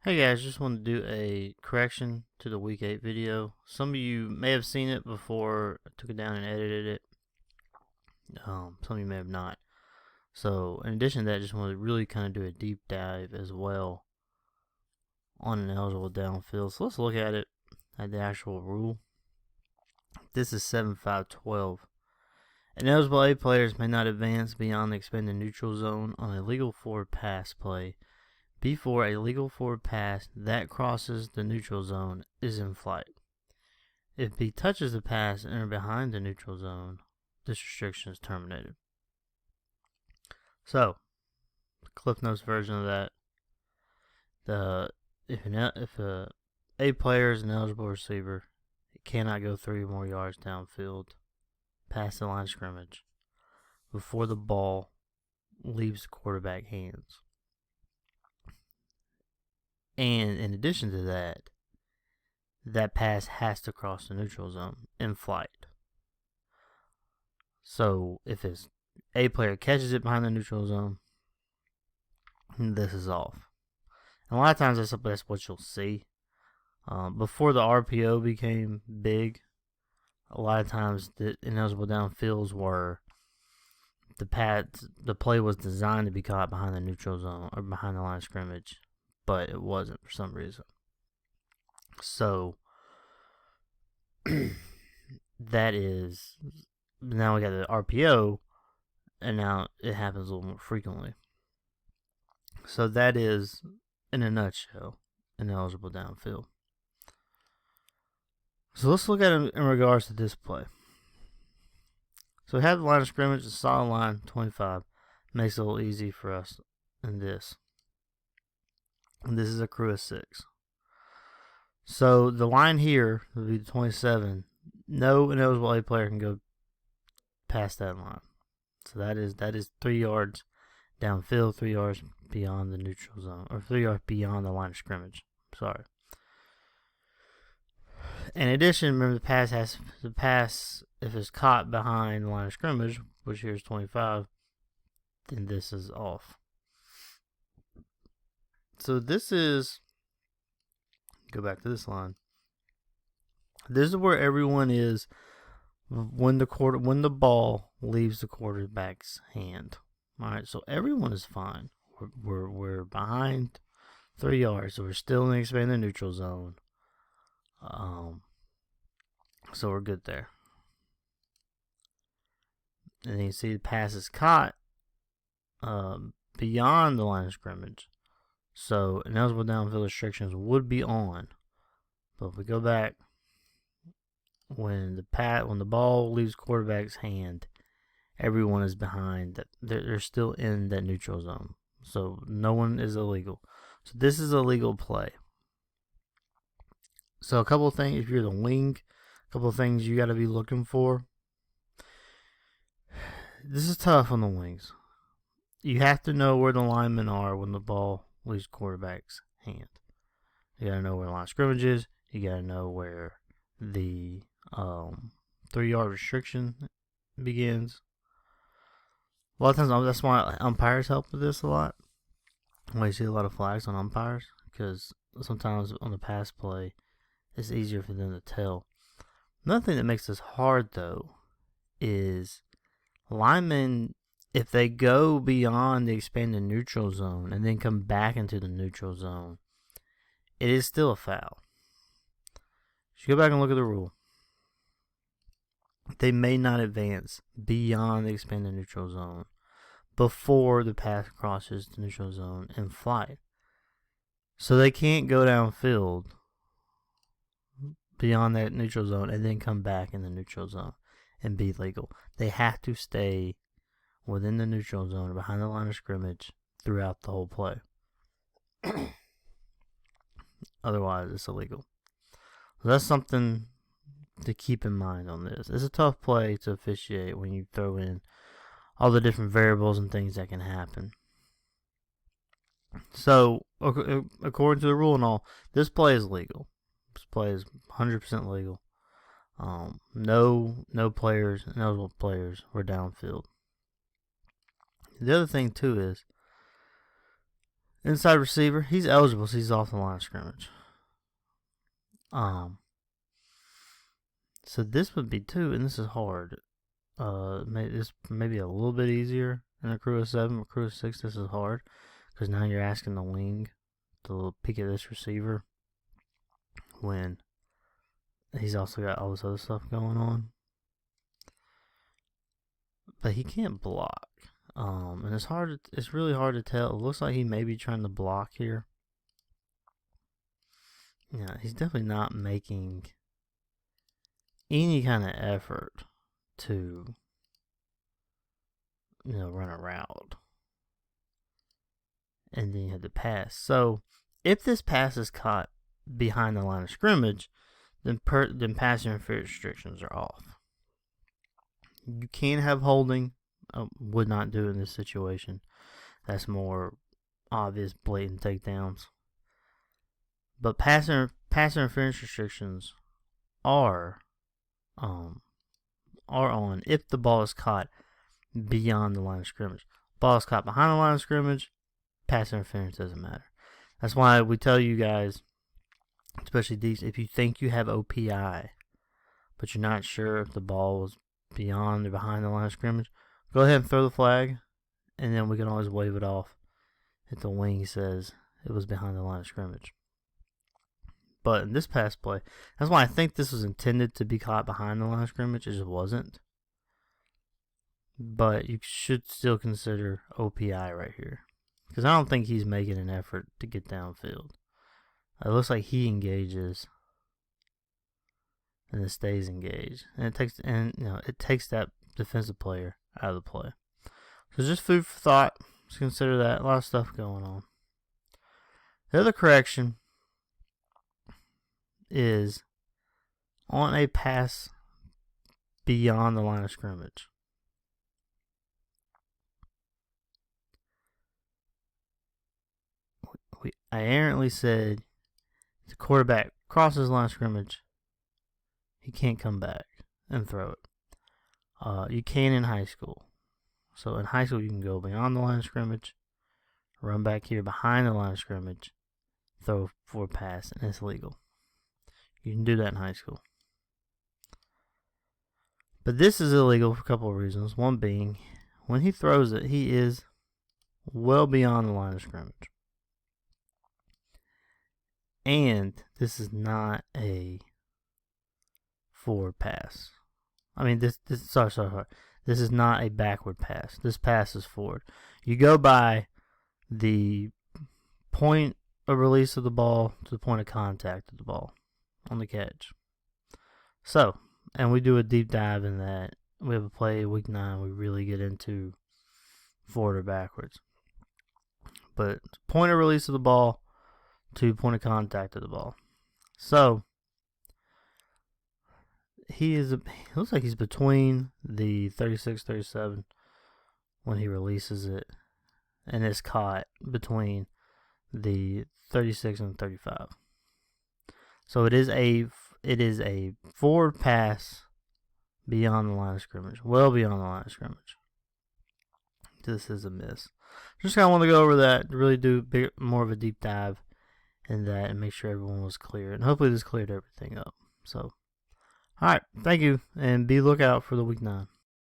Hey guys, just wanted to do a correction to the week 8 video. Some of you may have seen it before I took it down and edited it. Some of you may have not. So in addition to that, I just wanted to really kind of do a deep dive as well on an eligible downfield. So let's look at it at the actual rule. This is 7.5.12. Ineligible A players may not advance beyond the expanded neutral zone on a legal forward pass play before a legal forward pass that crosses the neutral zone is in flight. If B touches the pass and are behind the neutral zone, this restriction is terminated. So, Cliff Notes version of that: if a player is an eligible receiver, it cannot go 3 or more yards downfield past the line of scrimmage before the ball leaves the quarterback hands. And in addition to that, that pass has to cross the neutral zone in flight. So if it's a player catches it behind the neutral zone, this is off. And a lot of times that's what you'll see. Before the RPO became big, a lot of times the ineligible downfields were the play was designed to be caught behind the neutral zone or behind the line of scrimmage, but it wasn't for some reason. So that is, now we got the RPO, and now it happens a little more frequently. So that is, in a nutshell, ineligible downfield. So let's look at it in regards to this play. So we have the line of scrimmage, the solid line, 25. Makes it a little easy for us in this. And this is a crew of 6. So the line here would be 27. No ineligible A player can go past that line. So that is 3 yards downfield, 3 yards beyond the neutral zone, or 3 yards beyond the line of scrimmage. Sorry. In addition, remember the pass if it's caught behind the line of scrimmage, which here is 25, then this is off. So this is, go back to this line. This is where everyone is when the ball leaves the quarterback's hand. All right, so everyone is fine. We're behind 3 yards, so we're still in the expanded neutral zone. So we're good there. And then you see the pass is caught beyond the line of scrimmage. So ineligible downfield restrictions would be on. But if we go back, when the ball leaves quarterback's hand, everyone is behind. They're still in that neutral zone. So no one is illegal. So this is a legal play. So a couple of things, if you're the wing, a couple of things you got to be looking for. This is tough on the wings. You have to know where the linemen are when the ball leaves quarterback's hand. You got to know where the line of scrimmage is. You got to know where the 3-yard restriction begins. A lot of times, that's why umpires help with this a lot. Why you see a lot of flags on umpires, because sometimes on the pass play, it's easier for them to tell. Another thing that makes this hard, though, is linemen, if they go beyond the expanded neutral zone and then come back into the neutral zone, it is still a foul. If you go back and look at the rule, they may not advance beyond the expanded neutral zone before the pass crosses the neutral zone in flight. So they can't go downfield beyond that neutral zone and then come back in the neutral zone and be legal. They have to stay within the neutral zone or behind the line of scrimmage throughout the whole play. Otherwise, it's illegal. So that's something to keep in mind on this. It's a tough play to officiate when you throw in all the different variables and things that can happen. So, according to the rule and all, this play is legal. This play is 100% legal. No eligible players were downfield. The other thing too is Inside receiver, he's eligible, so he's off the line of scrimmage. So this would be 2, and this is hard. This maybe a little bit easier in a crew of 7, but crew of 6, this is hard because now you're asking the wing to pick at this receiver when he's also got all this other stuff going on. But he can't block. And it's really hard to tell. It looks like he may be trying to block here. Yeah, he's definitely not making any kind of effort to, run a route. And then you have to pass. So if this pass is caught behind the line of scrimmage, then pass interference restrictions are off. You can have holding. Would not do in this situation. That's more obvious, blatant takedowns. But pass interference restrictions are on if the ball is caught beyond the line of scrimmage. Ball is caught behind the line of scrimmage, pass interference doesn't matter. That's why we tell you guys, especially these, if you think you have OPI, but you're not sure if the ball was beyond or behind the line of scrimmage, go ahead and throw the flag, and then we can always wave it off if the wing says it was behind the line of scrimmage. But in this pass play, that's why I think this was intended to be caught behind the line of scrimmage. It just wasn't. But you should still consider OPI right here, because I don't think he's making an effort to get downfield. It looks like he engages, and it stays engaged, and it takes that defensive player out of the play. So just food for thought. Just consider that. A lot of stuff going on. The other correction is on a pass beyond the line of scrimmage. I errantly said the quarterback crosses the line of scrimmage, he can't come back and throw it. You can in high school. So in high school, you can go beyond the line of scrimmage, run back here behind the line of scrimmage, throw for a pass, and it's legal. You can do that in high school. But this is illegal for a couple of reasons. One being, when he throws it, he is well beyond the line of scrimmage. And this is not a forward pass. I mean, sorry. This is not a backward pass. This pass is forward. You go by the point of release of the ball to the point of contact of the ball on the catch. So, and we do a deep dive in that. We have a play week 9. We really get into forward or backwards. But point of release of the ball to point of contact of the ball. So, he looks like he's between the 36-37 when he releases it, and it's caught between the 36 and 35. So it is a forward pass beyond the line of scrimmage, well beyond the line of scrimmage. This is a miss. Just kind of want to go over that, really do more of a deep dive in that, and make sure everyone was clear. And hopefully this cleared everything up. So, all right, thank you, and be lookout for the week 9.